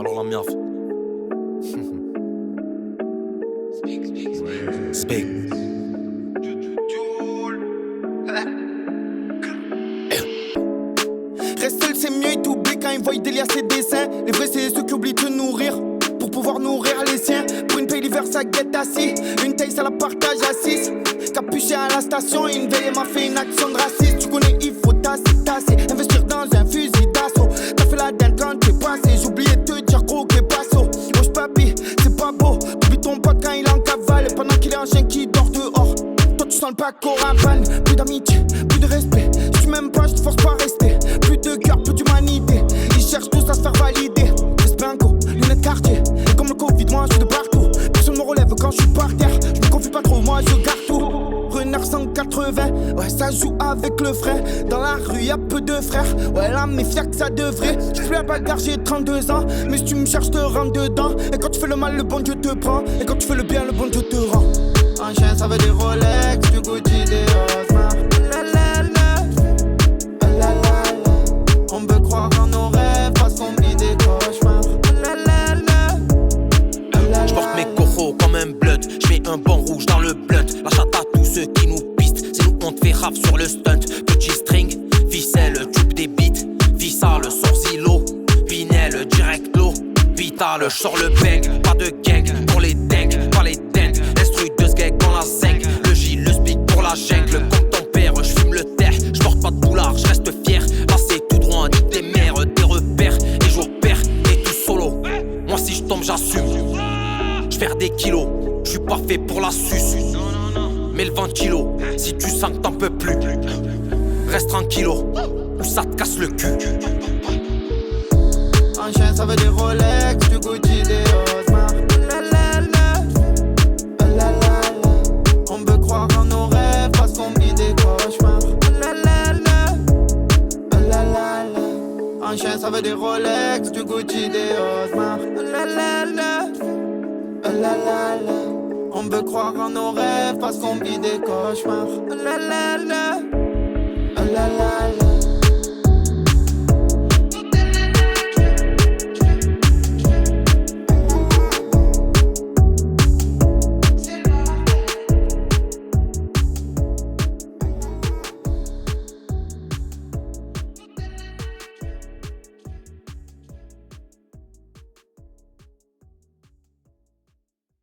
Alors la miaf. Speak. Reste seul, c'est mieux, et t'oublies quand ils voient Delia ses dessins. Les vrais, c'est ceux qui oublient de te nourrir pour pouvoir nourrir les siens. Pour une paye l'hiver, ça guette assis. Une taille, ça la partage à 6. Capuché à la station, une veille, elle m'a fait une action de raciste. Tu connais, il faut tasser. Investir dans un fusil d'assaut. T'as fait la dinde quand t'es passé. J'ai oublié de te dire gros que passo. Wesh papi, c'est pas beau. T'oublies ton pote quand il est en cavale. Et pendant qu'il est un chien qui dort dehors. Toi, tu sens le pack au rabanne. Plus d'amitié, plus de respect. Si tu m'aimes pas, je te force pas à rester. Plus de cœur, plus d'humanité. Ils cherchent tous à se faire valider. Espingo, lunettes quartier. Et comme le Covid, moi je suis de partout. Personne me relève quand je suis par terre. Je me confie pas trop, moi je garde tout. Renard 180, ouais ça joue avec le frère. Dans la rue y'a peu de frères. Ouais là mes fiacs que ça devrait. Je fais la bagarre, j'ai 32 ans. Mais si tu me cherches, te rentre dedans. Et quand tu fais le mal, le bon Dieu te prend. Et quand tu fais le bien, le bon Dieu te rend. Un chien ça veut des Rolex, du Gucci, des Osmar. On peut croire en nos rêves, parce qu'on vit des cauchemars. J'porte mes coraux comme un blood. J'mets un bon rouge dans le blunt. La chatte à tous ceux qui nous pistent. C'est nous on te fait rap sur le stunt. Petit string, ficelle, tube des beats. Vissale, sourcilo, Pinel, direct low. Vital, j'sors le bang. Pas de gang pour les dingues, pas les dingues. L'instru de ce gag dans la zinc. Le J, le speak pour la jungle. Comme ton père, j'fume le terre. J'porte pas de boulard, j'reste fier. Là c'est tout droit, ni tes mères, des repères. Et j'opère, et tout solo. Moi si j'tombe, j'assume. J'perds des kilos, j'suis pas fait pour la suce. Mais le 20 kilos, si tu sens que t'en peux plus, reste tranquillo, ou ça te casse le cul. Un chien ça veut des Rolex, du Gucci, des Osmar. On peut croire en nos rêves parce qu'on vit des cauchemars. Un chien ça veut des Rolex, du Gucci, des Osmar. On peut croire en nos rêves parce qu'on vit des cauchemars.